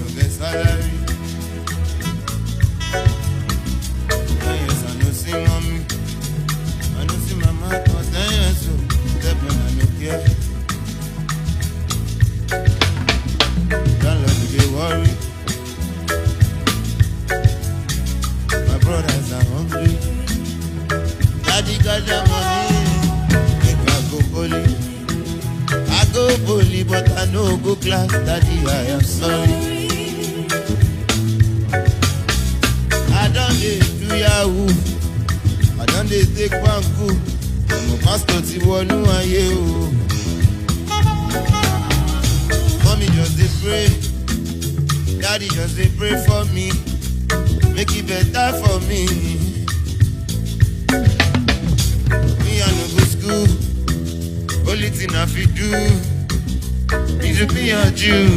no get salary. Yes, I no see mommy, I no see mama, cause 10 years old, step on I no care. Don't let me get worried. My brothers are hungry. Daddy got the money, make I go bully. I go bully, but I no go class. Daddy, I am sorry. I don't do Yahoo. I don't take banku. I'm a pastor to one who I you. Mommy just dey pray. Daddy just dey pray for me. Make it better for me. Me I no go school. Only thing I fit do is to be a Jew.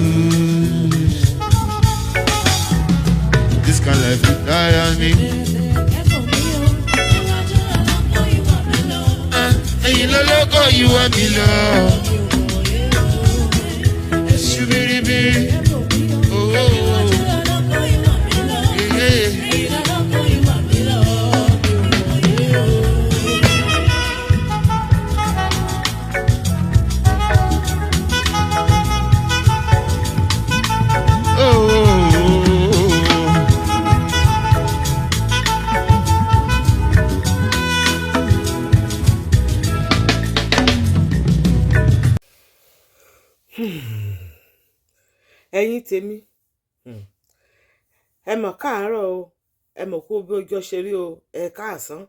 This kind of life will tire me. And you know loco, you want me love. Shubiri-bi. Oh, oh, oh. Yeah. Ẹ̀yin tèmi ẹ mọ̀ káàárọ̀ o, ẹ mọ̀ kó bí ọjọ́ ṣe rí o, ẹ káàsán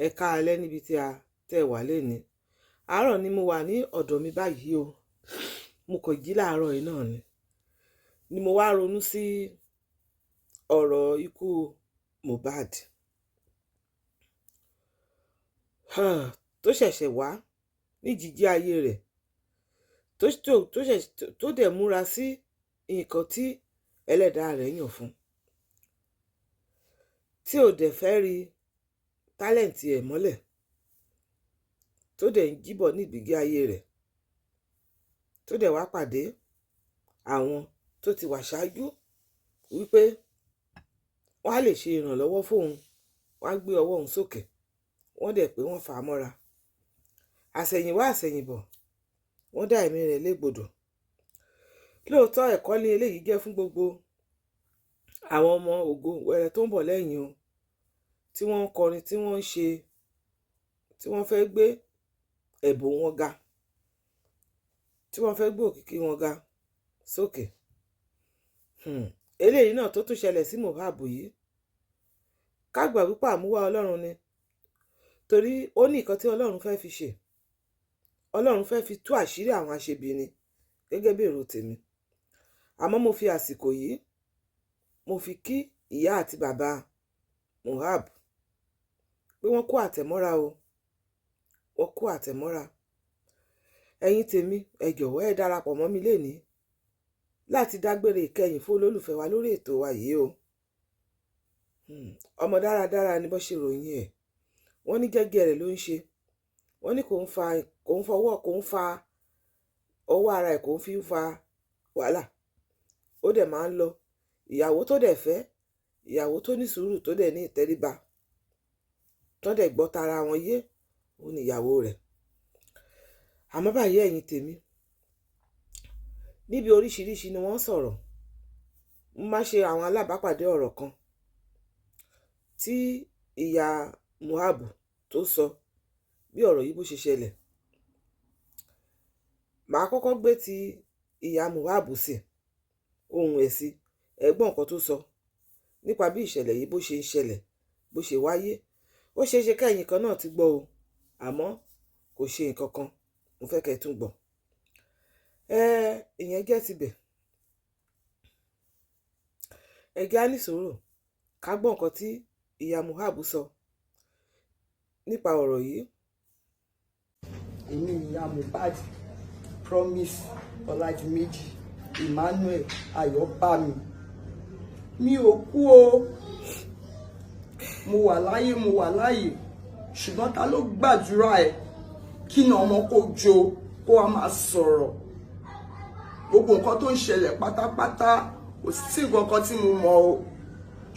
ẹ káalẹ́ níbi tí a tẹ́ wà lénìí. Àárọ̀ ni mo wà ní ọ̀dọ̀ mi báyìí o, mo kàn jí láàárọ̀ yìí náà ni mo wá ronú sí ọ̀rọ̀ ikú Mohbad tó ṣẹ̀ṣẹ̀ wá ní jíjí ayé rẹ̀ tó dẹ̀ múra sí nǹkan tí ẹlẹ́dàá rẹ̀ yàn fún, tí ò dẹ̀ fẹ́ rí tálẹ̀ǹtì ẹ̀ mọ́lẹ̀, tó dẹ̀ ń jíbọ̀ ní ìgbégi ayé rẹ̀, tó dẹ̀ wá pàdé àwọn tó ti wà ṣáájú wípé wọ́n á lè ṣe ìrànlọ́wọ́ fóun, wọ́n á gbé ọwọ́ òun sókè, wọ́n dẹ̀ pé wọ́n fà á mọ́ra. Àṣẹ̀yìnwá àṣẹ̀yìnbọ̀ wọ́n dá ẹ̀mí rẹ̀ légbodò. Lóòótọ́ ẹ̀kọ́ ni eléyìí jẹ́ fún gbogbo àwọn ọmọ ògo wẹrẹ tó ń bọ̀ lẹ́yìn o, tí wọ́n ń kọrin, tí wọ́n ń ṣe, tí wọ́n fẹ́ gbé ẹ̀bùn wọn ga, tí wọ́n fẹ́ gbé òkìkí wọn ga sókè. Eléyìí náà tó tún ṣẹlẹ̀ sí Mohbad yìí, ká gbà wípé àmúwá Ọlọ́run ni, torí ó ní nǹkan tí Ọlọ́run fẹ́ fi ṣe. Ọlọ́run fẹ́ fi tú àṣírí àwọn aṣebi ni, gẹ́gẹ́ bí èrò tèmi. Àmọ́ mo fi àsìkò yìí mo fi kí ìyá àti bàbá Mohbad pé wọ́n kó àtẹ̀mọ́ra o, wọ́n kó àtẹ̀mọ́ra. Ẹ̀yin tèmi ẹ jọ̀wọ́ ẹ darapọ̀ mọ́ mi lénìí láti dágbére ìkẹyìn fún olólùfẹ́ wa lórí ètò wa yìí o. Ọmọ dáradára ni bó ṣe ròyìn ẹ̀, wọ́n ní gẹ́gẹ́ rẹ̀ ló ń ṣe, wọ́n ní kò ń fa ọwọ́ ara ẹ̀, kò ń fi fa wàhálà. Ó dẹ̀ máa ń lọ, ìyàwó tó dẹ̀ fẹ́, ìyàwó tó ní sùúrù, tó dẹ̀ ní ìtẹríba, tó dẹ̀ gbọ́ tara wọn yé, ó ní ìyàwó rẹ̀. Àmọ́ báyìí ẹ̀yin tèmi, níbi oríṣiríṣi ni wọ́n sọ̀rọ̀. Mo máa ṣe àwọn alábàápàdé ọ̀rọ̀ kan tí ìyá Mohbad tó sọ bí ọ̀rọ̀ yìí bó ṣe ṣẹlẹ̀. Màá kọ́kọ́ gbé ti ìyá Mohbad sí ohun ẹ̀ sí ẹ̀gbọ́n nǹkan tó sọ nípa bí ìṣẹ̀lẹ̀ yìí bó ṣe ń ṣẹlẹ̀, bó ṣe wáyé. Ó ṣeé ṣe kẹ́yìn kan náà ti gbọ́ o, àmọ́ kò ṣe nǹkan kan, mo fẹ́ kẹ́ ẹ tún gbọ́. Ìyẹn jẹ́ tibẹ̀. Ẹ̀gẹ́ á ní sùúrù ká gbọ́ nǹkan tí ìyá Mohbad sọ nípa ọ̀rọ̀ yìí. Èmi ìyá Mohbad Promise Ọládiméjì Emmanuel Ayọ̀bámi, mi ò kú o, mo wà láyé, ṣùgbọ́n ta ló gbàdúrà ẹ̀ kí ni ọmọ kó jó kó a máa sọ̀rọ̀? Gbogbo nǹkan tó ń ṣẹlẹ̀ pátápátá kò sí nǹkan kan tí mo mọ̀ o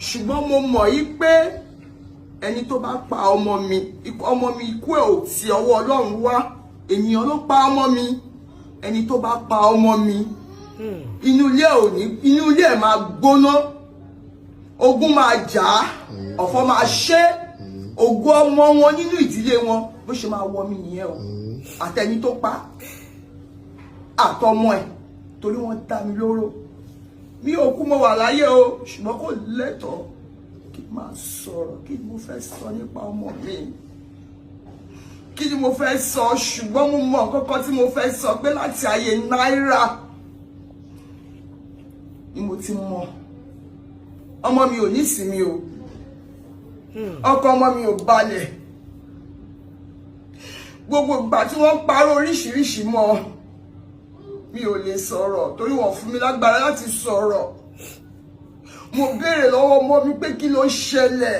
ṣùgbọ́n mo mọ̀ yí pé ẹni tó bá pa ọmọ mi ikú ẹ̀ ò ti ọwọ́ Ọlọ́run wá ènìyàn ló pa ọmọ mi ẹni tó bá pa ọmọ mi inú ilé ẹ̀ máa gbóná ogun máa jà ọ̀fọ̀ máa ṣẹ́ ògo ọmọ wọn nínú ìdílé wọn bó ṣe máa wọ mí nìyẹn o àtẹni tó pa àtọmọ ẹ̀ torí wọ́n dá mi lóró mi ò kú mo wà láyé o ṣùgbọ́n kò lẹ́tọ̀ọ́ kí n máa sọ̀rọ̀ kí ni mo fẹ́ sọ nípa ọmọ mi kí ni mo fẹ́ sọ ṣùgbọ́n mo mọ kọ́kọ́ tí mo fẹ́ sọ pé láti ayé náírà ni mo ti mọ ọmọ mi ò ní ìsinmi o ọkàn ọmọ mi ò balẹ̀ gbogbo ìgbà tí wọ́n parọ́ oríṣiríṣi mọ́ mi ò lè sọ̀rọ̀ torí wọ́n fún mi lágbára láti sọ̀rọ̀ mo béèrè lọ́wọ́ ọmọ mi pé kí ló ṣẹlẹ̀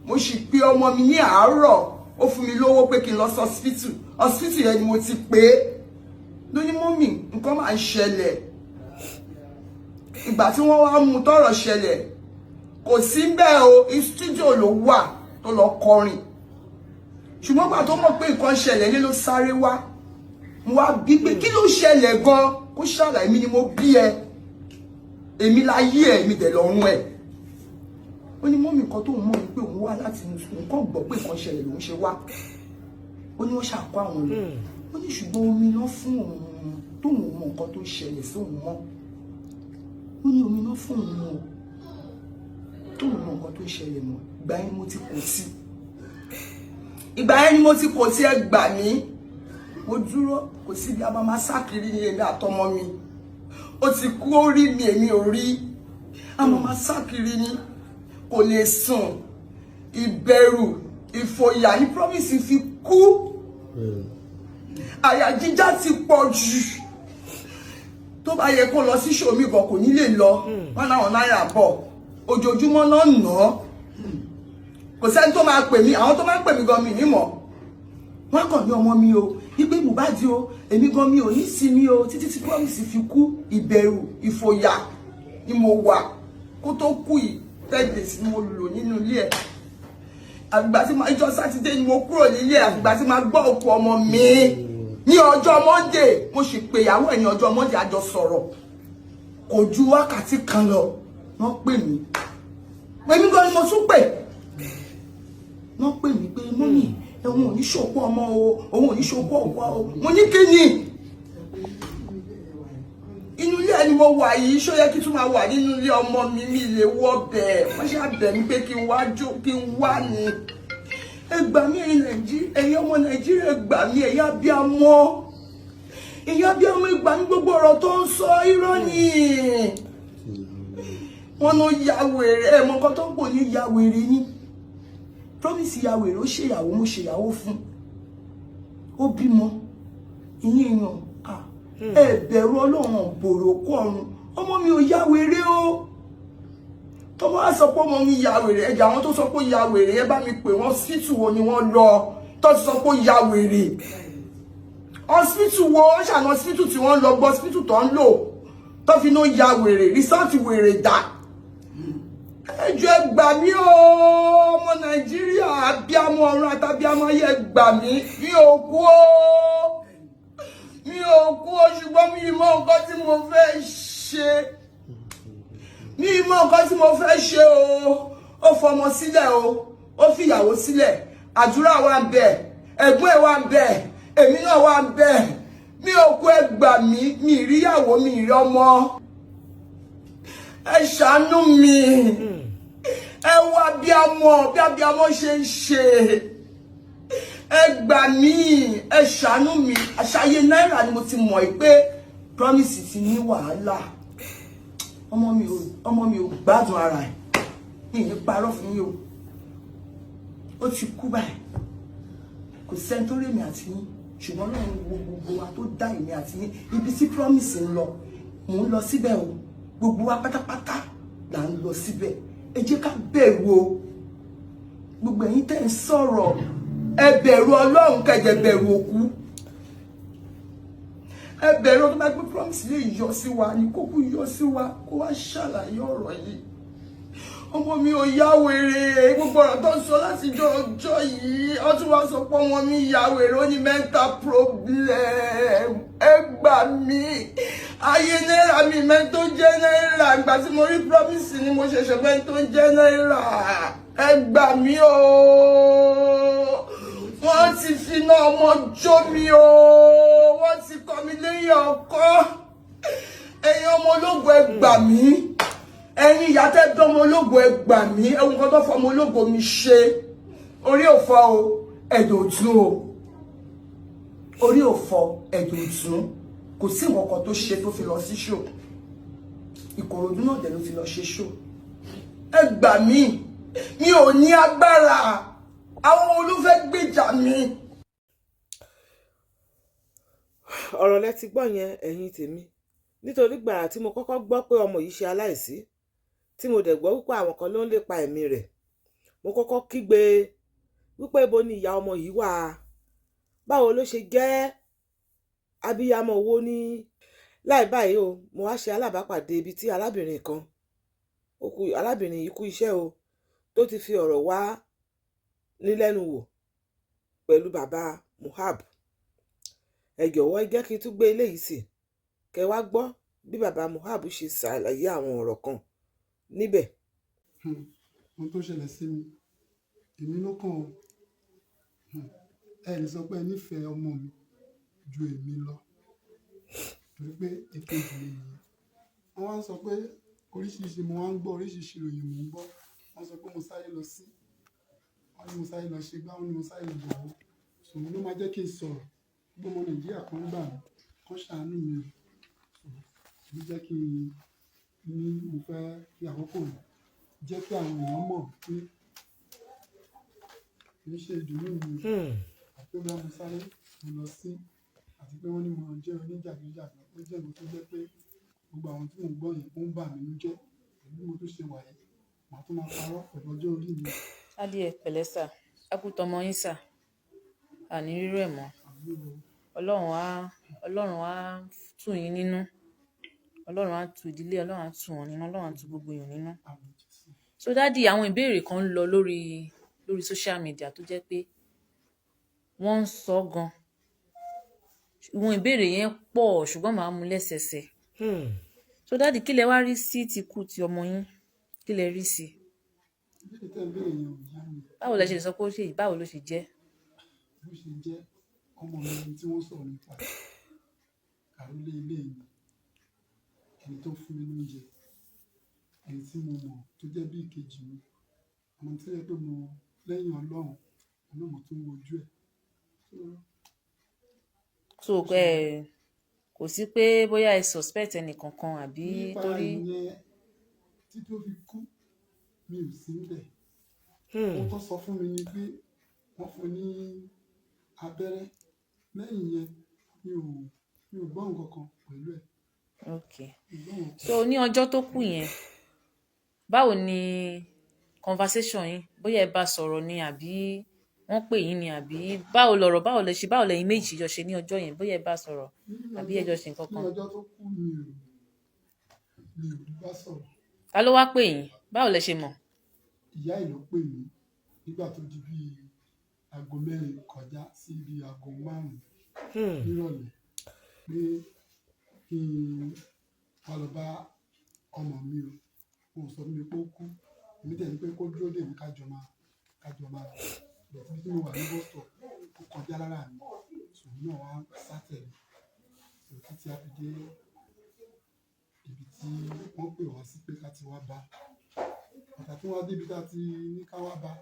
mo sì pe ọmọ mi ní àárọ̀ ó fún mi lówó pé kí n lọ sí hospital yẹn ni mo ti pè é lóní mọ́mì nǹkan máa ń ṣẹlẹ̀ ìgbà tí wọ́n wá mú tọ́rọ̀ ṣẹlẹ̀ kò sí bẹ́ẹ̀ o studio ló wà tó lọ kọrin ṣùgbọ́n gbà tó mọ̀ pé nǹkan ṣẹlẹ̀ ní ló sáré wá mo wá bí pé kí ló ṣẹlẹ̀ gan kó ṣàlàyé mi ni mo bí ẹ èmi láyé ẹ mi dẹ̀ lọ́rùn ẹ ó ní mọ́mì nǹkan tó ń mọ̀ pé òun wá láti nǹkan gbọ́ pé nǹkan ṣẹlẹ̀ lòun ṣe wá ó ní wọ́n ṣàkó àwọn lọ ó ní ṣùgbọ́n omi náà fún òun tóun mọ nǹkan tó ṣẹlẹ̀ sóun mọ́ ó ní omi náà fún òun mọ́ tóun mọ nǹkan tó ṣẹlẹ̀ mọ́ ìgbà yẹn ni mo ti kò sí ẹ gbà mí mo dúró kò sí bí a máa sákiri ní èmi àtọmọ mi ó ti kú orí mi èmi ò rí a máa sákiri ní kò lè sùn ìbẹ̀rù ìfòyà ní promise fi kú àyà jíjá ti pọ̀ jù tó bá yẹ kó lọ sí ṣòmí gan kò ní lè lọ wọn láwọn náírà bọ̀ ojoojúmọ́ náà nà á kò sẹ́ni tó máa pè mí àwọn tó máa ń pè mí gan mi nímọ̀ wọ́n kàn ní ọmọ mi o wípé Mohbad o èmi gan mi ò ní sinmi o títí tí promise fi kú ìbẹ̀rù ìfòyà ni mo wà kó tó kú yìí 10 days ni mo lò nínú ilé ẹ̀ àgbà tí máa jọ sátidé ni mo kúrò nílé ẹ̀ àgbà tí máa gbọ́ òkú ọmọ mi ní ọjọ́ Monday mo sì pè ìyàwó ẹ̀ ní ọjọ́ Monday àjọ sọ̀rọ̀ kò ju wákàtí kan lọ wọ́n pè mí pèmí gan ni mo tún pè wọ́n pè mí pé mọ́mì òun ò ní ṣòkú ọmọ o òun ò ní ṣòkú ọ̀pọ̀ o mo ní kí ni inú ilé ẹni mo wà yìí ṣó yẹ kí tún máa wà nínú ilé ọmọ mi mi lè wọ bẹ́ẹ̀ wọ́n ṣe àbẹ̀ mi pé kí n wá ní ẹ gbà mí ẹ̀yin ọmọ Nàìjíríà ẹ gbà mí ẹ̀yin abiyamọ ẹ gbà mí gbogbo ọ̀rọ̀ tó ń sọ irọ́ ni wọ́n ló ya wèrè ẹ̀ mọ nǹkan tó ń pò ní ya wèrè ni promise ya wèrè ó ṣèyàwó mo ṣèyàwó fún ó bímọ ìyẹn èèyàn ẹ bẹ̀rù Ọlọ́run bòrò kó ọrùn ọmọ mi ò ya wèrè o tó bá sọ pé ọmọ mi ya wèrè ẹjà àwọn tó sọ pé ya wèrè ẹ bá mi pè wọ́n hospital wo ni wọ́n lọ tó sọ pé ya wèrè hospital wo wọ́n ṣàna hospital tí wọ́n lọ gbọ́ hospital tó ń lò tó fi náà ya wèrè resort wèrè dà ẹjọ́ ẹ gbà mí o ọmọ Nàìjíríà abiyamọ ọ̀run àtàbíamọ ayé ẹ gbà mí mi ò kú o ṣùgbọ́n mi mọ nǹkan tí mo fẹ́ ṣe ó fọmọ sílẹ̀ o ó fìyàwó sílẹ̀ àdúrà wà ń bẹ ẹ̀gbọ́n ẹ̀ wà ń bẹ èmi náà wà ń bẹ mi ò kú ẹ gbà mí mi ìríyàwó mi ìrí ọmọ ẹ ṣàánú mi ẹ wá bí abiyamọ ṣe ń ṣe ẹ gbà mí ẹ ṣàánú mi àṣàyè náírà ni mo ti mọ̀ pé promise ti ní wàhálà ọmọ mi ò gbádùn ara ẹ̀ mi ní parọ́ fún yín o ó ti kú báyìí kò sẹ́ni tó rí èmi àti yín ṣùgbọ́n lọ́run wo gbogbo wa tó dá èmi àti yín ibi tí promise ń lọ mò ń lọ síbẹ̀ o gbogbo wa pátápátá là ń lọ síbẹ̀ ẹ jẹ́ ká bẹ̀rù o gbogbo ẹ̀yin tẹ́ ń sọ̀rọ̀ ẹ bẹ̀rù Ọlọ́run kẹjẹ bẹ̀rù òkú ẹ bẹ̀rẹ̀ tó bá gbé promise lè yọ sí wa ní kókó yọ sí wa kó wá ṣàlàyé ọ̀rọ̀ yìí. Ọmọ mi ò yá wèrè, gbogbo ọ̀rọ̀ tó ń sọ láti ọjọ́ yìí ó tún wá sọ pé ọmọ mi yá wèrè, ó ní mental problem. Ẹ gbà mí, ayé náírà mi mẹ́tò jẹ́ náírà, ìgbà tí mo rí promise ni mo ṣẹ̀ṣẹ̀ mẹ́tò jẹ́ náírà. Ẹ gbà mí o, wọ́n ti finá ọmọ jó mi o, wọ́n ti kọ́ mi lẹ́yìn ọkọ. Ẹ̀yin ọmọ ológo ẹ gbà mí, ẹ̀yin ìyá tẹ́ dán ọmọ ológo ẹ gbà mí, ẹ̀wọ̀n kan tó fọ ọmọ ológo mi ṣe. Orí ò fọ́ o, ẹ̀dọ̀ ò tún o. Orí ò fọ́, ẹ̀dọ̀ ò tún. Kò sí nǹkan kan tó ṣe tó fi lọ sí ṣò. Ìkòròdú náà dẹ̀ ló fi lọ ṣe ṣò. Ẹ gbà mí, mi ò ní agbára. Àwọn olùfẹ́ gbèjà mi. ọ̀rọ̀ lẹ ti gbọ́ yẹn ẹ̀yin tèmi, nítorí gbàrà tí mo kọ́kọ́ gbọ́ pé ọmọ yìí ṣe aláìsí, tí mo dẹ̀ gbọ́ wípé àwọn kan ló ń lépa ẹ̀mí rẹ̀, mo kọ́kọ́ kígbe wípé ibo ni ìyá ọmọ yìí wà, báwo ló ṣe jẹ́, abiyamọ wo ni. Láì báyìí o, mo wá ṣe alábàápàdé ibi tí arábìnrin yìí kú iṣẹ́ o, tó ti fi ọ̀rọ̀ wá ní lẹ́nu wò pẹ̀lú bàbá Mohbad. Ẹ jọ̀wọ́ ẹ jẹ́ kí n tún gbé eléyìí sí kẹ́ wá gbọ́ bí bàbá Mohbad ṣe ṣàlàyé àwọn ọ̀rọ̀ kan níbẹ̀. Ohun tó ṣẹlẹ̀ sí mi, èmi ló kàn ó. Ẹ lè sọ pé ẹ nífẹ̀ẹ́ ọmọ mi ju èmi lọ, torí pé èkejì mi nìyẹn. Wọ́n wá ń sọ pé oríṣiríṣi mo wá ń gbọ́, oríṣiríṣi ìròyìn mò ń gbọ́. Wọ́n sọ pé mo sáré lọ sí, wọ́n ní mo sáré lọ ṣe gbá, wọ́n ní mo sáré lọ bọ̀wọ́. Ṣùgbọ́n ló máa jẹ́ kí n sọ̀rọ̀. Gbogbo ọmọ Nàìjíríà kan gbà mí, kan ṣàánú mi. Ló jẹ́ kí mo fẹ́ fi àkókò jẹ́ kí àwọn èèyàn mọ̀ pé kì í ṣe ìdùnnú mi. Àti pé bá mo sáré mo lọ sí, àti pé wọ́n ní mo jẹ́ oníjàgídíjàgan. Ó jẹ́ nǹkan tó jẹ́ pé gbogbo àwọn tí mò ń gbọ́ yẹn ó ń bà mí nínú jẹ́. Pẹ̀lú bí mo tún ṣe wà yìí, màá tún máa parọ́ pẹ̀lú ọjọ́ orí mi. Dádì ẹ pẹ̀lẹ́ sà, ẹ kú tọmọ yín sà, àní rírú ẹ̀ mọ́. Ọlọ́run á tù yín nínú, Ọlọ́run á tù ìdílé, Ọlọ́run á tù wọ́n nínú, Ọlọ́run á tù gbogbo èèyàn nínú. So dádì, àwọn ìbéèrè kan ń lọ lórí social media tó jẹ́ pé wọ́n ń sọ gan. Àwọn ìbéèrè yẹn pọ̀ ṣùgbọ́n màá mú lẹ́sẹsẹ. So dádì, kí lẹ wá rí sí ti kú ti ọmọ yín? Kí lẹ rí sí? Báwo lẹ ṣe sọ pé ó ṣe yìí? Báwo ló ṣe jẹ́? Bó ṣe jẹ́ ọmọ mi tí wọ́n sọ̀rọ̀ nípa àrólé ilé mi, ẹni tó fún mi lóúnjẹ, ẹni tí mo mọ̀ tó jẹ́ bí ìkejì mi, àwọn tí ó yẹ pé mo lẹ́yìn Ọlọ́run, ọ̀nà mo tún wojú ẹ̀. So kò sí pé bóyá ẹ suspect ẹnì kankan àbí torí. Nípa ìyẹn tí tó fi kú, mi ò sí níbẹ̀. Wọ́n tó sọ fún mi ni pé wọ́n fún ní abẹ́rẹ́. Lẹ́yìn yẹn mi ò gbọ́ nǹkan kan pẹ̀lú ẹ̀. Okay. So ní ọjọ́ tó kù yẹn, báwo ni conversation yín? Bóyá ẹ bá sọ̀rọ̀ ni àbí wọ́n pè yín ni àbí báwo lẹ́yìn méjì jọ ṣe ní ọjọ́ yẹn? Bóyá ẹ bá sọ̀rọ̀ àbí ẹ jọ ṣe nǹkan kan. Ní ọjọ́ tó kù mi ò bá sọ̀rọ̀. Ta ló wá pè yín? Báwo lẹ ṣe mọ̀? Ìyá ẹ̀ ló pè mí nígbà tó di bí aago 4 kọjá sí bí aago 5 nírọ̀lẹ́ pé kí n wá lọ bá ọmọ mi o. Wọ́n sọ fún mi pé ó kú. Èmi tẹ̀ ní pé kó dúró dè mí kájọ máa lọ sí tí mo wà ní bọ́sítọ̀ ó kọjá lára mi. Ṣùgbọ́n náà wá sátẹ̀lì. Títí a fi dé ibi tí wọ́n pè wá sí pé ká ti wá bá. Bàtà tí wọ́n á débi tá a ti ní ká wá bá.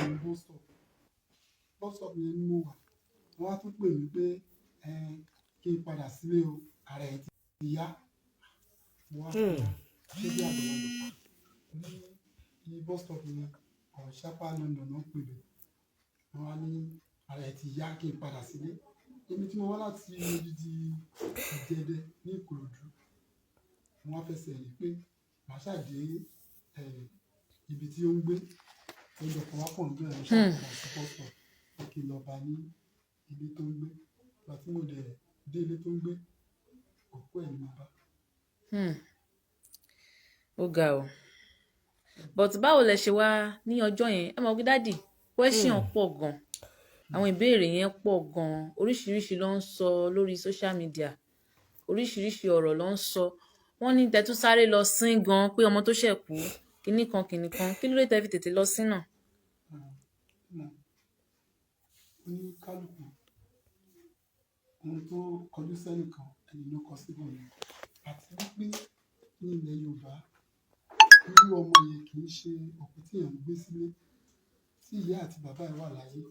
Ní bọ́sítọ̀ yẹn ni mo wà. Wọ́n á tún pè mí pé kí n padà sílé o, ara ẹ̀ ti yá. Mo wá fún un ṣé bí àgbàlá lọ pa. Ní bọ́sítọ̀ yẹn, ọ̀rọ̀ ṣápá London náà pè mí. Wọ́n á ní ara ẹ̀ ti yá kí n padà sílé. Èmi tí mo wá láti odidi Ìjẹ̀dẹ̀ ní Ìkòròdú. Wọ́n á fẹsẹ̀ rìn pé màá ṣàdé ibi tí ó ń gbé. Lọ́jọ́ kan wá pọ̀ nígbà yẹn ṣàkóso sí bọ́sítọ̀ pé kí n lọ bá ní ilé tó ń gbé. ìgbà tí mo dẹ̀ dé ilé tó ń gbé òkú ẹ̀ ni mo bá. ó ga o but báwo lẹ ṣe wá ní ọjọ́ yẹn? Ẹ mọ̀ pé dáàdì question pọ̀ gan, àwọn ìbéèrè yẹn pọ̀ gan, oríṣiríṣi ló ń sọ lórí social media, oríṣiríṣi ọ̀rọ̀ ló ń sọ. Wọ́n ní tẹ́ tún sáré lọ sín gan pé ọmọ tó ṣẹ̀ kú kinní kan kí ló dé tẹ́ fi tètè lọ sín náà? Oníkálùkù ohun tó kọjú sẹ́nìkan ẹni ló kọ síbò ni, àti wípé ní ilẹ̀ Yorùbá irú ọmọ yẹn kì í ṣe òkú tí èèyàn ń gbé sílé tí ìyá àti bàbá ẹ̀ wà láyé.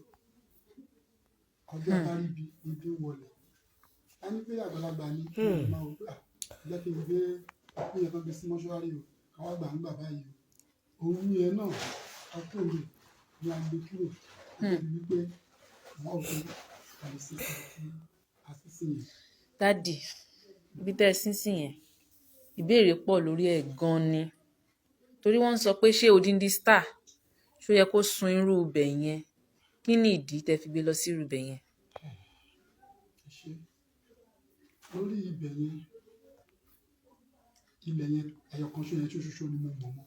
Ọjọ́ abáríbi ibi ń wọlẹ̀. A ní pé àgbàlagbà ni máa wò pé jẹ́ kí n gbé òkú yẹn kan gbé sí mọ́ṣúárì o, káwá gbà ń gbà báyìí o. Òun yẹn náà akóòrè ni a gbé kúrò nítorí wípé àwọn òfin àlùsí àti àṣìṣe yẹn. Dáàdì ibi tẹ́ ẹ sín sí yẹn ìbéèrè pọ̀ lórí ẹ̀ gan ni, torí wọ́n ń sọ pé ṣé odindi star ṣó yẹ kó sun irú ibẹ̀ yẹn? Kí ni ìdí tẹ́ fi gbé lọ sí irú ibẹ̀ yẹn? Ṣe lórí ibẹ̀ yẹn, ilẹ̀ yẹn ẹyọkan ṣoṣo ni mo mọ̀ mọ́.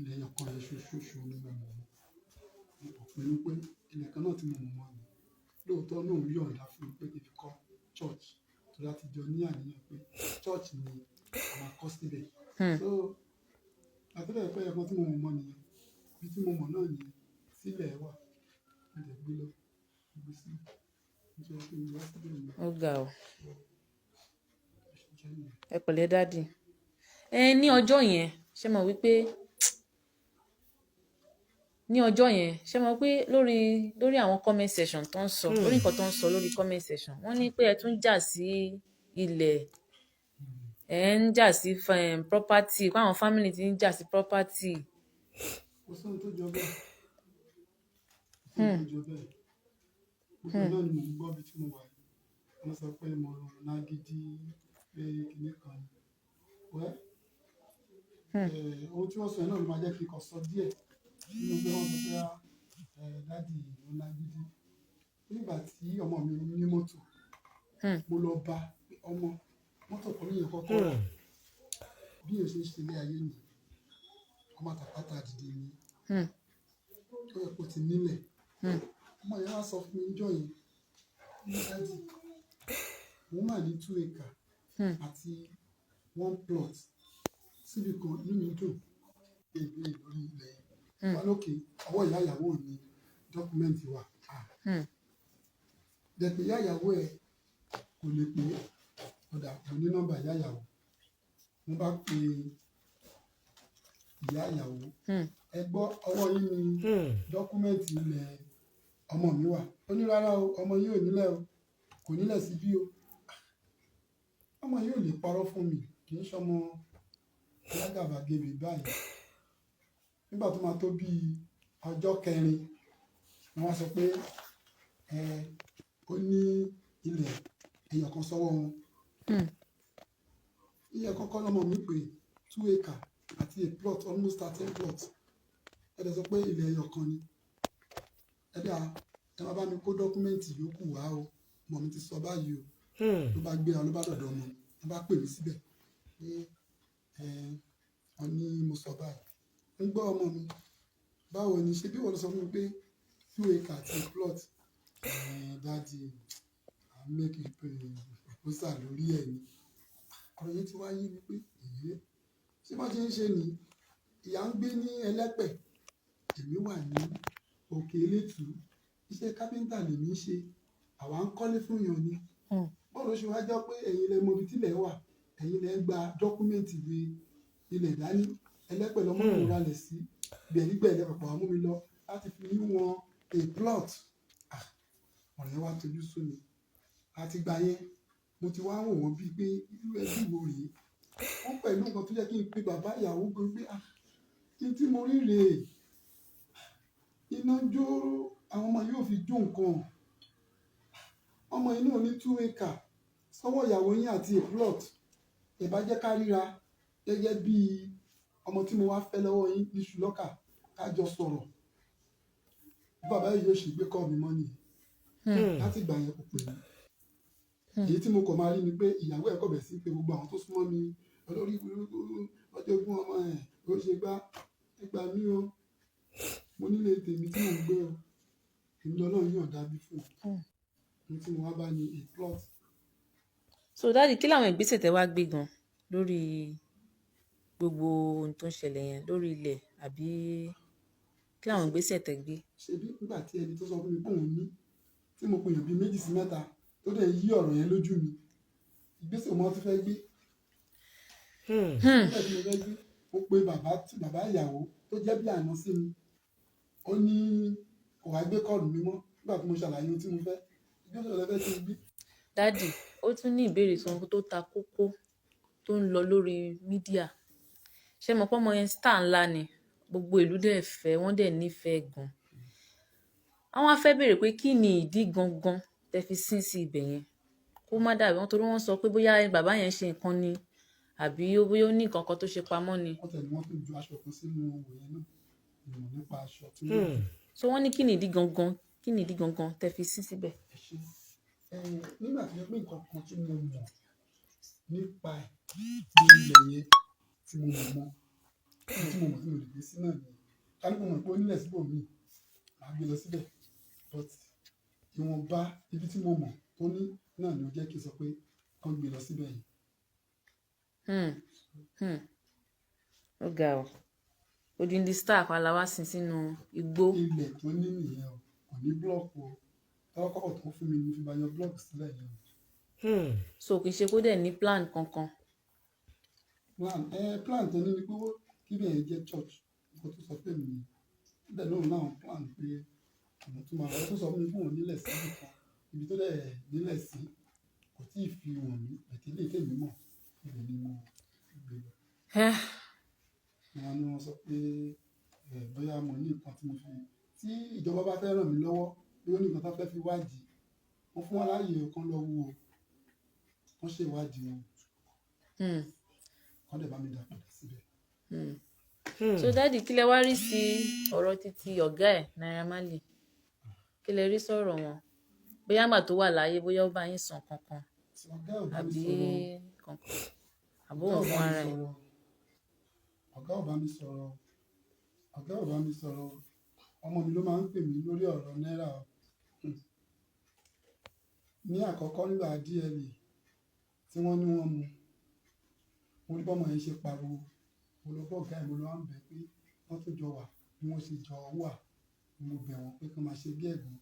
Ilẹ̀ ẹyọkan yẹn ṣoṣo ni mo mọ̀ mọ́. Mo pinnu pé ilẹ̀ kan náà tí mo mọ̀ mọ́ ni lóòótọ́ náà ń yọ̀ǹda fún mi pé kí n fi kọ́ church tó láti jọ ní àníyàn pé church ni a máa kọ́ síbẹ̀. So àtúndẹ̀ pé ẹ̀kan tí mo mọ̀ mọ́ nìyẹn, ibi tí mo mọ̀ náà nìyẹn, sílẹ̀ wà mo dẹ̀ gbé lọ gbé sí ìjọba pé ìwà síbẹ̀ ni. Ó ga o. Ẹ pẹ̀lẹ́ dáàdì. Ní ọjọ́ yẹn ṣé mọ̀ wípé lórí àwọn comment section tó ń sọ lórí nǹkan tó ń sọ lórí comment section wọ́n ní pé ẹ tún jà sí ilẹ̀, ẹ ń jà sí property, pé àwọn family ti ń jà sí property. Kò sóhun tó jọ bẹ́ẹ̀. Gbogbo náà ni mo ń gbọ́ bí tí mo wà yìí. Wọ́n sọ pé mo lágídí pé kinní kan. Ohun tí wọ́n sọ yẹn náà ló máa jẹ́ kí n kàn sọ díẹ̀ nínú pé wọ́n sọ pé dáàdì ló lágídí. Nígbà tí ọmọ mi ní mọ́tò, mo lọ bá ọmọ mọ́tò kan níyẹn kọ́kọ́ rà. Bí èyí ṣe ń ṣe ilé ayé nìyẹn, ọmọ àtàpátá dìde ni ó yẹ kó ti nílẹ̀. Ọmọ yẹn wá sọ fún mi níjọ́ yẹn ní dáàdì òun mà ní 2 acre àti 1 plot síbi kan nínú dùn èdè lórí ilẹ̀ yẹn. Wà lókè ọwọ́ ìyá ìyàwó ni dọ́kúmẹ́ǹtì wà. Dẹ̀pẹ̀ ìyá ìyàwó ẹ̀ kò lè pé ọ̀dà kò ní nọ́mbà ìyá ìyàwó. Wọ́n bá pe ìyá ìyàwó. Ẹ gbọ́ ọwọ́ yín ni dọ́kúmẹ́ǹtì ilẹ̀ ọmọ mi wà. Ó ní rárá o, ọmọ yìí ò nílẹ̀ o, kò nílẹ̀ síbí o. Ọmọ yìí ò lè parọ́ fún mi, kì í ṣọmọ alágàbàgebè báyìí. Nígbà tó máa tó bí ọjọ́ kẹrin wọ́n wá sọ pé ó ní ilẹ̀ ẹyọkan sọ́wọ́ wọn. Iye kọ́kọ́ lọ́mọ mi pé 2 acre àti a plot almost 13 plot. Ẹ dẹ̀ sọ pé ilẹ̀ ẹyọkan ni. Ẹ máa bá mi kó dọ́kúmẹ́ǹtì yòókù wá o, ọmọ mi ti sọ báyìí o. Ló bá gbéra ló bá dọ̀dọ̀ ọmọ mi, wọ́n bá pè mí síbẹ̀ pé wọ́n ní mo sọ báyìí. Ń gbọ́ ọmọ mi, báwo ni ṣe bí wọ́n lọ sọ fún mi pé 2 acre àti a plot. Dáàdì à ń make a proposal lórí ẹ̀ ni. Ọ̀rọ̀ yẹn ti wá yé mi pé ṣé wọ́n ti ń ṣe ni ìyá ń gbé ní ẹlẹ́pẹ̀, èmi wà ní òkè elétù, iṣẹ́ kápẹ́ńtà lèmi ń ṣe, àwa ń kọ́lé fún yàn ni. Bọ́ọ̀lù ṣe wá jẹ́ pé ẹ̀yin lẹ mọ ibi tílẹ̀ wà, ẹ̀yin lẹ gba dọ́kúmẹ́ǹtì ilẹ̀ dání, ẹlẹ́pẹ̀ lọ́mọ mi ralẹ̀ sí gbẹ̀rígbẹ̀rẹ̀ pàpà mú mi lọ láti fi ní wọn a plot. Ọ̀rọ̀ yẹn wá tojú sú mi. Àti gbà yẹn mo ti wá wò wọ́n bíi pé irú ẹbí wo rèé. Wọ́n pẹ̀lú nǹkan tó jẹ́ kí n pe bàbá ìyàwó gan pé kí n tí mo rí rèé. Iná jó àwọn ọmọ yóò fi jó nǹkan. Ọmọ yìí náà ní 2 acre sọ́wọ́ ìyàwó yín àti a plot. Ẹ bá jẹ́ ká ríra gẹ́gẹ́ bí ọmọ tí mo wá fẹ́ lọ́wọ́ yín ní ṣùlọ́kà ká jọ sọ̀rọ̀. Bàbá yìí yóò ṣègbè kọ́ mi mọ́ nìyẹn. láti ìgbà yẹn kò pè mí. Èyí tí mo kàn máa rí ni pé ìyàwó ẹ̀ kọ̀ bẹ̀ sí pé gbogbo àwọn tó súnmọ́ mi olórí burúkú ọjọ́ ogún ọmọ ẹ̀ ó ṣe gbá ẹgbà mí o mo nílé tèmi tí mò ń gbé o èmi lọ́lọ́run yàn dábí fún ohun tí mo wá bá ní a plot. So dáàdì, kí làwọn ìgbésẹ̀ tẹ́ wá gbé gan lórí gbogbo ohun tó ń ṣẹlẹ̀ yẹn lórí ilẹ̀, àbí kí làwọn ìgbésẹ̀ tẹ́ gbé? Ṣebí nígbà tí ẹni tó sọ fún mi pé òun ní tí mo pèèyàn bíi 2 sí 3 tó dẹ̀ yí ọ̀rọ̀ yẹn lójú mi, ìgbésẹ̀ mo ti fẹ́ gbé. Ìgbésẹ̀ tí mo fẹ́ gbé, mo pe bàbá ìyàwó tó jẹ́ bí àná sí mi, ó ní kò wá gbé kọ́ọ̀lù mi mọ́ nígbà tí mo ṣàlàyé ohun tí mo fẹ́. Ìgbésẹ̀ lọ fẹ́ ti gbé. Dáàdì, ó tún ní ìbéèrè tó ta kókó tó ń lọ lórí mídíà. Ṣé mo pọ́ ọmọ yẹn star ńlá ni, gbogbo ìlú dẹ̀ fẹ́, wọ́n dẹ̀ nífẹ̀ẹ́ gan. Àwọn á fẹ́ béèrè pé kí ni ìdí gangan tẹ́ fi sín sí ibẹ̀ yẹn, kó má dàbí wọn, torí wọ́n sọ pé bóyá bàbá yẹn ṣe nǹkan ni àbí bóyá ó ní nǹkan kan tó ṣe pamọ́ ni. Wọ́n tẹ̀lé wọn tó ju aṣọ kan sínú òwò yẹn náà, ìmọ̀ nípa aṣọ tí wọ́n lò. So wọ́n ní kí ni ìdí gangan tẹ́ fi sín síbẹ̀. Nígbà tí wọ́n pé nǹkan kan tí mo mọ̀ nípa ilẹ̀ yẹn tí mo mọ̀ tí mo lè gbé sí náà ni ká ní mo mọ̀ pé ó nílẹ̀ síbò míì máa gbé lọ síbẹ̀, but ìwọ̀nba ibi tí mo mọ̀ tó ní náà ni ó jẹ́ kí n sọ pé kán gbé lọ síbẹ̀ yìí. Ó ga ọ, odindi star kan la wá sin sínú igbó. Ilẹ̀ tó ní nìyẹn o, kò ní blọọkù o, tọ́kọ̀ tó fún mi ni mo fi bá yan blọọkù sílẹ̀ yẹn o. So kì í ṣe kó dẹ̀ ní plan kankan. Plan tó ní ni pé kí bẹ́ẹ̀ jẹ́ church, nǹkan tó sọ pé mi ni bẹ́ẹ̀ lóun náà plan pé àwọn tó máa wọ́n tó sọ fún mi fún òun nílẹ̀ sí nìkan, ibi tó dẹ̀ nílẹ̀ sí kò tí ì fi wọ̀n mí, àti ilé tèmi mọ̀ ibẹ̀ ni mo gbé lọ. Wọ́n ní wọ́n sọ pé bóyá mo ní nǹkan tí ìjọba bá fẹ́ ràn mí lọ́wọ́ bí ó ní nǹkan tó fẹ́ fi wádìí, wọ́n fún wọn láàyè kan lọ wo wọ́n ṣe ìwádìí wọn wọ́n dẹ̀ bá mi dà padà síbẹ̀. So dáàdì, kí lẹ wá rí sí ọ̀rọ̀ títí ọ̀gá ẹ̀ Naira Marley, kí lẹ rí sọ̀rọ̀ wọn, bóyá àgbà tó wà láyé bóyá ó bá yín sàn kankan àbí kankan àbó òun fún ara ẹ̀. Ọ̀gá ò bá mi sọ̀rọ̀ ọmọ mi ló máa ń pè mí lórí ọ̀rọ̀ náírà. Ní àkọ́kọ́ nígbà DLA tí wọ́n ní wọ́n mú, mo rí bọ́mọ yẹn ṣe pariwo, mo lọ bọ́ ọ̀gá ẹ̀ mo lọ ń bẹ̀ pé wọ́n tó jọ wà bí wọ́n ṣe jọ wà, mo bẹ̀ wọ́n pé kí wọ́n máa ṣe bí ẹ̀gbọ́n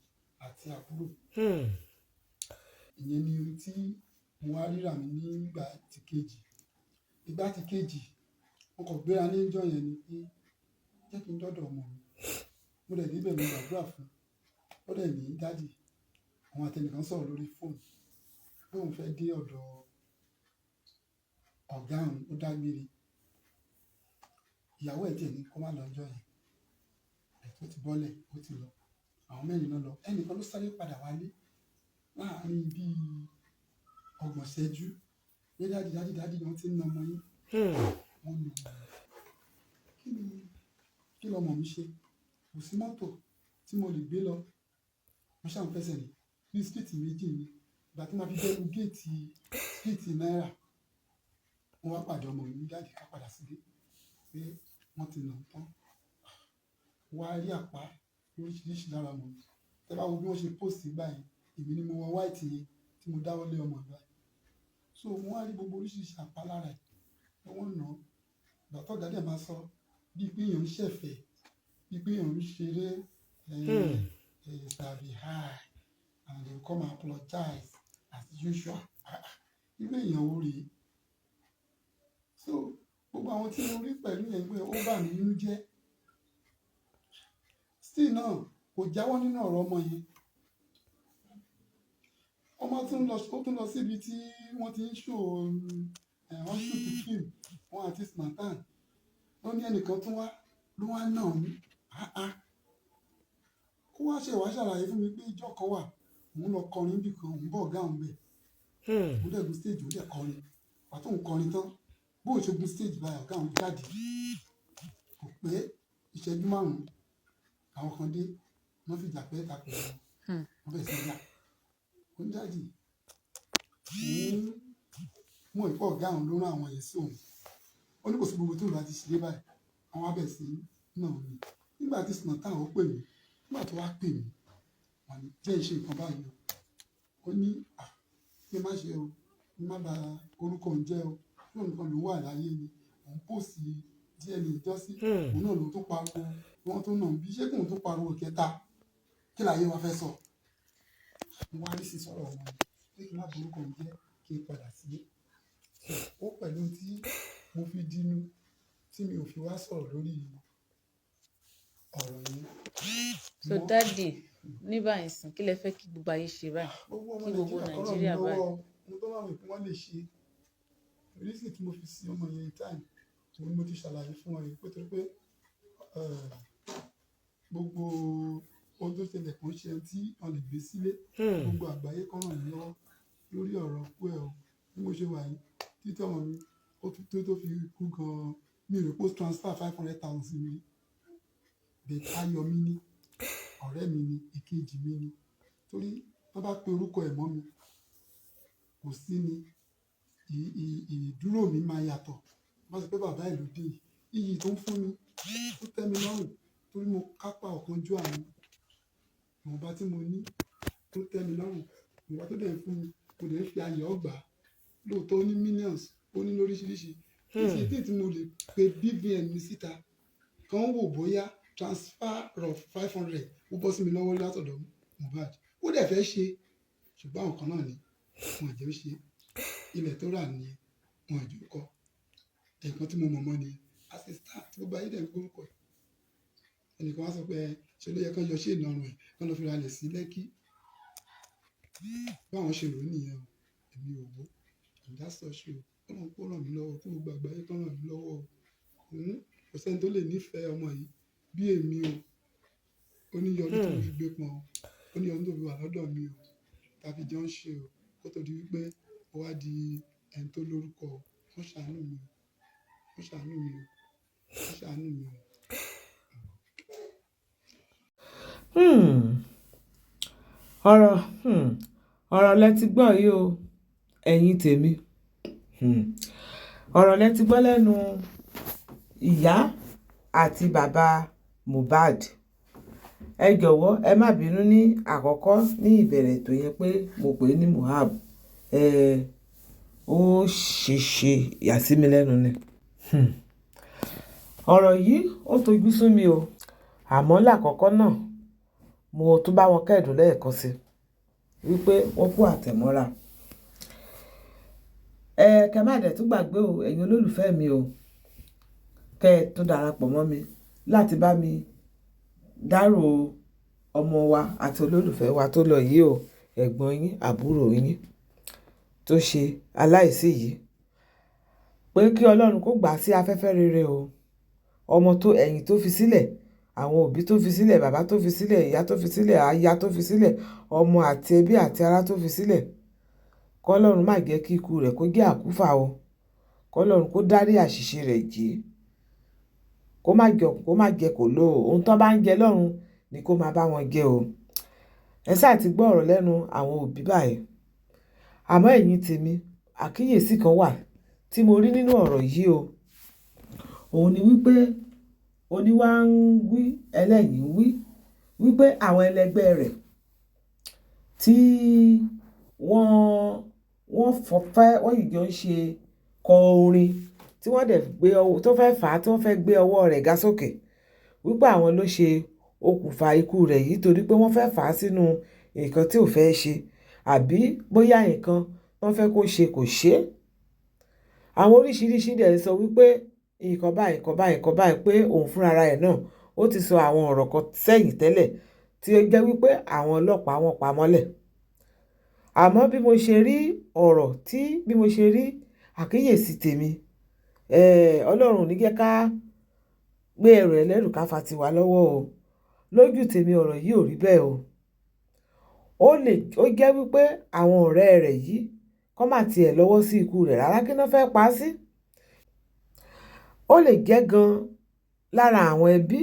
àti àbúrò. Ìyẹn ni ohun tí mo wá ríra mi nígbà tí kejì. Ìgbà tí kejì mo kàn gbéra ní ìjọ yẹn ni pé jẹ́ kí n dọ́dọ̀ ọmọ mi. Mo dẹ̀ débẹ̀ mo gbàdúrà fún, ó dẹ̀ ní dádì àwọn àtẹnìkan sọ̀rọ̀ lórí fóònù pé òun fẹ́ dé ọ̀dọ̀ ọ̀gá òun, ó dágbére. Ìyàwó ẹ̀ tiẹ̀ ní kó má lọ ọjọ́ yẹn, ó ti bọ́lẹ̀ ó ti lọ, àwọn mẹ́rin náà lọ, ẹnìkan ló sáré padà wálé láàárín bíi 30 ìṣẹ́jú pé dádì wọ́n ti ń na ọmọ yín. Wọ́n ní kí lọmọ mi ṣe, kò sí mọ́tò tí mo lè gbé lọ, mo ṣáà ń fẹsẹ̀ rìn bí street méjì ni. Ìgbà tí màá fi dẹ́nu géètì street náírà wọ́n wá pàdé ọmọ mi, jáde ká padà sílé pé wọ́n ti nà án tán. Wọ́n á rí àpá lóríṣiríṣi lára ọmọ mi. Tẹ́ bá wo bí wọ́n ṣe post gbà yẹn, èmi ni mo wọ white yẹn tí mo dáwọ́ lé ọmọ ìgbà yẹn. So wọ́n á rí gbogbo oríṣiríṣi àpá lára ẹ̀ pé wọ́n nà án. Ìgbà tó ọ̀gá dẹ̀ máa sọ bíi pé èèyàn ń ṣẹ̀fẹ̀, bíi pé èèyàn ń ṣeré tàbí high and they will come and apologize as usual. Ilé èèyàn ò rí. So gbogbo àwọn tí mo rí pẹ̀lú yẹn pé ó bà mí nínú jẹ́. Still náà kò jáwọ́ nínú ọ̀rọ̀ ọmọ yẹn. Ọmọ tún lọ síbi tí wọ́n ti ń wọ́n shoot film wọn àti Smartan. Wọ́n ní ẹnìkan tún wá ló wá náà ní kó wá ṣàlàyé fún mi pé ìjọ kan wà òun lọ kọrin bí kan òun bọ̀ ọ̀gá òun bẹ̀. Òun dẹ̀ gun stage òun dẹ̀ kọrin, pàtó òun kọrin tán bóun ṣe gun stage báyìí ọ̀gá òun jáde. Kò pé ìṣẹ́jú 5 àwọn kan dé wọ́n fìjà pẹ́ ta pẹ̀lú wọn bẹ̀ sí yá. ó ń jáde mú ìpọ̀ ọ̀gá àwọn ló rán àwọn yẹn sí òun ó ní kò sí gbogbo tó bá ti ṣe báyìí àwọn abẹ́ sí náà ni nígbà tí sinà táwọn ó pè mí nígbà tó wá pè mí wọn ni jẹ́ ìṣe nǹkan báyìí ó ní kí n má ṣe o kí n má ba orúkọ òun jẹ́ o tí òun nìkan ló wà láyé ni òun pòsì díẹ̀ ní ìjọ́sí òun náà ló tó pariwo wọn tó nà bí ṣé kóun tó pariwo kẹta kí láyé wa fẹ́ sọ mo wá rí sí sọ̀rọ̀ wọn pé kí n má ba orúkọ òun jẹ́ kí n padà sílé ó pẹ̀lú tí mo fi dínú tí mi ò fi wá sọ̀rọ̀ lórí ọ̀rọ̀ yẹn. So daddy ní báyìí sìn kí lẹ fẹ́ kí gbogbo ayé ṣe báyìí kí gbogbo Nàìjíríà báyìí. ohun tó bá wọn pé wọ́n lè ṣe oríṣìí tí mo fi sí ọmọ yẹn time òun ni mo ti ṣàlàyé fún wọn yìí pé torí pé gbogbo ohun tó ṣẹlẹ̀ kò ń ṣe tí wọ́n lè gbé sílé gbogbo àgbáyé kan ràn mí lọ́wọ́ lórí ọ̀rọ̀ kú ẹ̀ o bí mo ṣe wà yìí títí ọmọ mi ó fi tó fi kú gan-an mi rò pé ó transfer 500,000 sí mi bẹ́ẹ̀ ayọ̀ mi ní ọ̀rẹ́ mi ní ìkejì mi ní torí wọ́n bá pe orúkọ ẹ̀ mọ́ mi kò sí ni ìdúró mi máa yàtọ̀ wọ́n sọ pé bàbá ẹ̀ ló dé iyì tó ń fún mi ó tẹ́ mi lọ́rùn torí mo kápá ọ̀kan ju àwọn ìwọ̀nba tí mo ní tó tẹ́ mi lọ́rùn ìwọ̀nba tó dẹ̀ fún mi kò dẹ̀ fi ayọ̀ ọgbà lóòótọ́ ó ní millions ó ní lóríṣiríṣi títí tí mo lè pe BVN mi síta kan wò bóyá transfer of 500 ó bọ́ sí mi lọ́wọ́ látọ̀dọ̀ Mohbad ó dẹ̀ fẹ́ ṣe ṣùgbọ́n àwọn kan náà ni wọn àjẹ́ ó ṣe ilẹ̀ tó rà nìyẹn wọn àjò kọ́ ẹ̀kan tí mo mọ̀ mọ́ ni assistant tí gbogbo ayé dẹ̀ ń gbórúkọ ẹ̀ ẹnìkan wá sọ pé ṣe ló yẹ kán yọ ṣé ìnọrùn ẹ̀ kán lọ fi ralẹ̀ sí Lẹ́kì báwọn ṣe rò ó nìyẹn o èmi ò wò ìdásọ̀ṣe o ọlọ́run kó ràn mí lọ́wọ́ kó gbogbo àgbáyé kán ràn mí lọ́wọ́ o kò sẹ́ni tó lè nífẹ̀ẹ́ ọmọ yìí bí èmi o ó ní ọdún tó fi gbé pọn ó ní ọdún tó fi wà lọ́dọ̀ mi o tàbí jọ ń ṣe o kó tó di wípé ó wá di ẹni tó lórúkọ wọ́n ṣàánú mi o wọ́n ṣàánú mi o wọ́n ṣàánú mi o. ọ̀rọ̀ lẹ ti gbọ́ yìí o ẹ̀yin tèmi ọ̀rọ̀ lẹ ti gbọ́ lẹ́nu ìyá àti bàbá Mohbad ẹ jọ̀wọ́ ẹ má bínú ní àkọ́kọ́ ní ìbẹ̀rẹ̀ tó yẹ pé mo pè é ní Mohbad ó ṣèṣe yàsími lẹ́nu ni ọ̀rọ̀ yìí ó tojú sú mi o àmọ́ lákọ̀ọ́kọ́ náà mo tún bá wọn kẹ́dùn lẹ́ẹ̀kan sí wípé wọ́n kú àtẹ̀mọ́ra kẹ má dẹ̀ tún gbàgbé o ẹ̀yin olólùfẹ́ mi o kẹ tún darapọ̀ mọ́ mi láti bá mi dárò ọmọ wa àti olólùfẹ́ wa tó lọ yìí o ẹ̀gbọ́n yín àbúrò yín tó ṣe aláìsí yìí pé kí Ọlọ́run kó gbà sí afẹ́fẹ́ rere o ọmọ tó ẹ̀yìn tó fi sílẹ̀ àwọn òbí tó fi sílẹ̀ bàbá tó fi sílẹ̀ ìyá tó fi sílẹ̀ aya tó fi sílẹ̀ ọmọ àti ẹbí àti ará tó fi sílẹ̀ kọ́lọ́run má jẹ́ kí ikú rẹ̀ kó jẹ́ àkúfà o kọ́lọ́run kó dárí àṣìṣe rẹ̀ jì kó má jẹ́ kó lò ó ohun tó bá ń jẹ lọ́run ni kó máa bá wọn jẹ o ẹ sáà ti gbọ́ ọ̀rọ̀ lẹ́nu àwọn òbí báyìí àmọ́ ẹ̀yin tèmi àkíyèsí kan wà tí mo rí nínú ọ̀rọ̀ yìí o òun ni wípé oníwà ń wí ẹlẹ́yìn ń wí wípé àwọn ẹlẹgbẹ́ rẹ̀ tí wọ́n yìí jọ ń ṣe kọ orin tí wọ́n dẹ̀ gbé ọwọ́ tó fẹ́ fà á tí wọ́n fẹ́ gbé ọwọ́ rẹ̀ ga sókè wípé àwọn ló ṣe okùnfà ikú rẹ̀ yìí torí pé wọ́n fẹ́ fà á sínú nǹkan tí ò fẹ́ ṣe àbí bóyá nǹkan wọ́n fẹ́ kó ṣe kò ṣe é àwọn oríṣiríṣi dẹ̀ sọ wípé nǹkan báyìí pé òun fúnra ẹ̀ náà ó ti sọ àwọn ọ̀rọ̀ kan sẹ́yìn tẹ́lẹ̀ tí ó jẹ́ wípé àwọn ọlọ́pàá wọn pa mọ́lẹ̀ àmọ́ bí mo ṣe rí ọ̀rọ̀ bí mo ṣe rí àkíyèsí tèmi Ọlọ́run ò ní jẹ́ ká gbé ẹrù ẹlẹ́rù ká fa tiwa lọ́wọ́ o lójú tèmi ọ̀rọ̀ yìí ò rí bẹ́ẹ̀ o ó jẹ́ wípé àwọn ọ̀rẹ́ rẹ̀ yìí kọ́ má tiẹ̀ lọ́wọ́ sí ikú rẹ̀ rárá kí wọ́n fẹ́ pa á sí ó lè jẹ́ gan lára àwọn ẹbí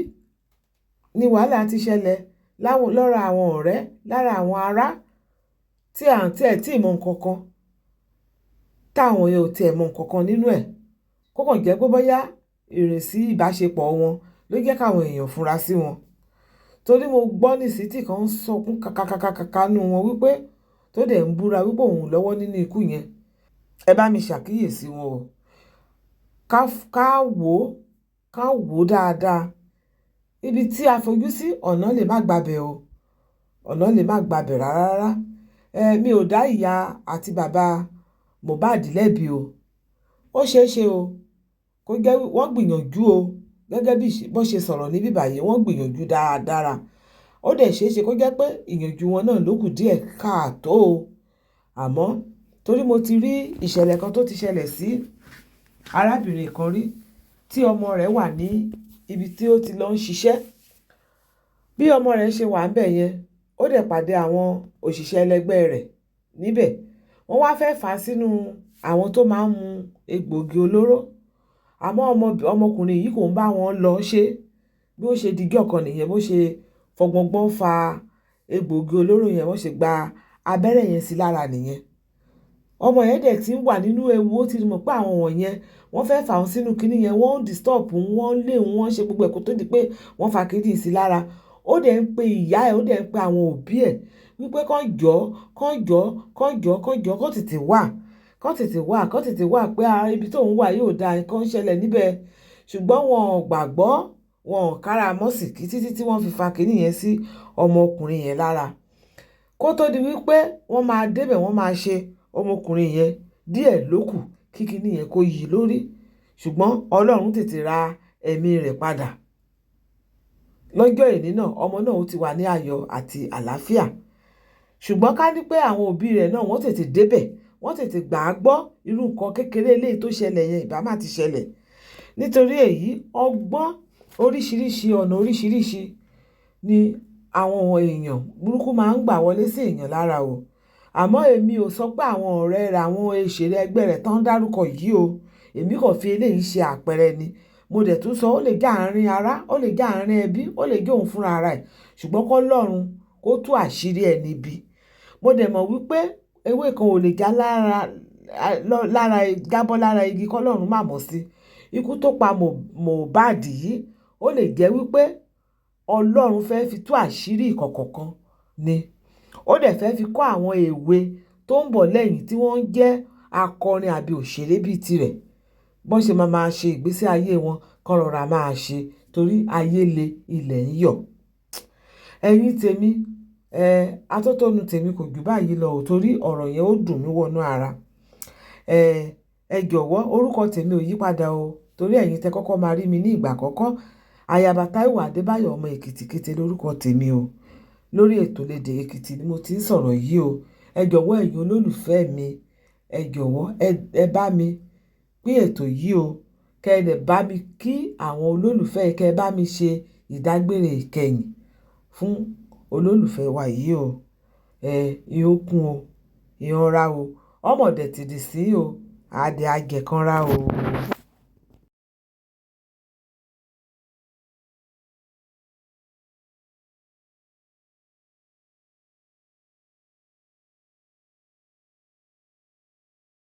ní wàhálà ti ṣẹlẹ̀ lọ́rọ̀ àwọn ọ̀rẹ́ lára àwọn ará tí à ń tẹ̀ tí ìmọ̀ nǹkan kan táwọn yẹn ò tiẹ̀ mọ̀ nǹkan kan nínú ẹ̀, kó kàn jẹ́ pé bóyá ìrìnsí ìbáṣepọ̀ wọn ló jẹ́ káwọn èèyàn fura sí wọn. Torí mo gbọ́ nísìí tí kan ń sọkún kàkàkàkàkà nù wọn wípé tó dẹ̀ ń búra wípé òun lọ́wọ́ nínú ikú yẹn. Ẹ bá mi ṣàkíyèsí wọn o, ká wò ó dáadáa. Ibi tí a fojú sí ọ̀nà lè má gbabẹ̀ o, ọ̀nà lè má gbabẹ̀ rárá. Mi ò dá ìyá àti bàbá Mohbad lẹ́bi o. Ó ṣeé ṣe o kó jẹ́ wọ́n gbìyànjú o, gẹ́gẹ́ bí wọ́n ṣe sọ̀rọ̀ ní bíbáyìí, wọ́n gbìyànjú dáadáa. Ó dẹ̀ ṣeé ṣe kó jẹ́ pé ìyànjú wọn náà ló kù díẹ̀ káàtó o. Àmọ́ torí mo ti rí ìṣẹ̀lẹ̀ kan tó ti ṣẹlẹ̀ sí arábìnrin kan rí tí ọmọ rẹ̀ wà ní ibi tí ó ti lọ ń ṣiṣẹ́. Bí ọmọ rẹ̀ ṣe wà ńbẹ̀ yẹn, ó dẹ̀ pàdé àwọn òṣìṣẹ́ ẹlẹgbẹ́ rẹ̀ níbẹ̀. Wọ́n wá fẹ́ fà á sínú àwọn tó máa ń mu egbògi olóró. Àmọ́ ọmọkùnrin yìí kò ń bá wọn lọ ṣe. Bí ó ṣe dijọ́ kan nìyẹn, bó ṣe fọgbọ́ngbọ́n fa egbògi olóró yẹn, wọ́n ṣe gba abẹ́rẹ́ yẹn sí lára nìyẹn. Ọmọ yẹn dẹ̀ ti ń wà nínú ewu, ó ti mọ̀ pé àwọn wọ̀nyẹn wọ́n fẹ́ fà wọ́n sínú kinní yẹn, wọ́n ń disturb, wọ́n lé wọ́n ṣe gbogbo ẹ̀kọ́ tó di pé wọ́n fa kinní sí lára. Ó dẹ̀ ń pe ìyá ẹ̀, ó dẹ̀ ń pe àwọn òbí ẹ̀ wípé kán tètè wá pé ibi tó ń wà yóò da nǹkan ń ṣẹlẹ̀ níbẹ̀. Ṣùgbọ́n wọn ò gbàgbọ́, wọn ò kára mọ́sìkí títí tí wọ́n fi fa kinní yẹn sí ọmọkùnrin yẹn lára. Kó tó di wípé wọ́n máa débẹ̀, wọ́n máa ṣe ọmọkùnrin yẹn díẹ̀ lókù kí kinní yẹn kó yí lórí. Ṣùgbọ́n Ọlọ́run tètè ra ẹ̀mí rẹ̀ padà. Lọ́jọ́ èní náà, ọmọ náà ó ti wà ní ayọ̀ àti àlàáfíà. Ṣùgbọ́n ká ní pé àwọn òbí rẹ̀ náà wọ́n tètè débẹ̀, wọ́n tètè gbà á gbọ́ irú nǹkan kékeré eléyìí tó ṣẹlẹ̀ yẹn ìbá má ti ṣẹlẹ̀. Nítorí èyí, ọgbọ́n oríṣiríṣi, ọ̀nà oríṣiríṣi ni àwọn èèyàn burúkú máa ń gbà wọlé sí èèyàn lára o. Àmọ́ èmi ò sọ pé àwọn ọ̀rẹ́ rẹ̀, àwọn òṣèré ẹgbẹ́ rẹ̀ tán dárúkọ yìí o. Èmi kàn fi eléyìí ṣe àpẹẹrẹ ni. Mo dẹ̀ tún sọ ó lè jẹ́ àárín ará, ó lè jẹ́ àárín ẹbí, ó lè jẹ́ òun fúnra ara ẹ̀. Ṣùgbọ́n k'Ọlọ́run kó tú àṣírí ẹni bí. Mo dẹ̀ mọ̀ wípé ewé kan ò lè jábọ́ lára igi k'Ọlọ́run má mọ̀ sí. Ikú tó pa Mohbad yìí, ó lè jẹ́ wípé Ọlọ́run fẹ́ fi tú àṣírí ìkọ̀kọ̀ kan ni. Ó dẹ̀ fẹ́ fi kọ́ àwọn èwe tó ń bọ̀ lẹ́yìn tí wọ́n ń jẹ́ akọrin àbí òṣèré bíi tirẹ̀, bọ́n ṣe máa ṣe ìgbésí ayé wọn, kán rọra máa ṣe, torí ayé le, ilẹ̀ ń yọ̀. Ẹ̀yin tèmi, atótónu tèmi kò jù báyìí lọ, torí ọ̀rọ̀ yẹn ó dùn mí wọnú ara. Ẹ jọ̀wọ́, orúkọ tèmi ò yípadà o, torí ẹ̀yin tẹ́ kọ́kọ́ máa rí mi ní ìgbà àkọ́kọ́. Ayaba Táíwò Adébáyọ̀ ọmọ Èkìtì kété lórúkọ tèmi o. Lórí ètò Lédè Èkìtì ni mo ti ń sọ̀rọ̀ yìí o. Ẹ jọ̀wọ́ ẹ̀yin olólùfẹ́ mi, ẹ jọ̀wọ́ ẹ bá mi pín ètò yìí o. Kẹ́ ẹ dẹ̀ bá mi kí àwọn olólùfẹ́, kẹ́ ẹ bá mi ṣe ìdágbére ìkẹyìn fún olólùfẹ́ wa yìí o. Ìhó kún o, ìhó ra o, ọmọdé ti dì sí o, àdé àjẹkánra o.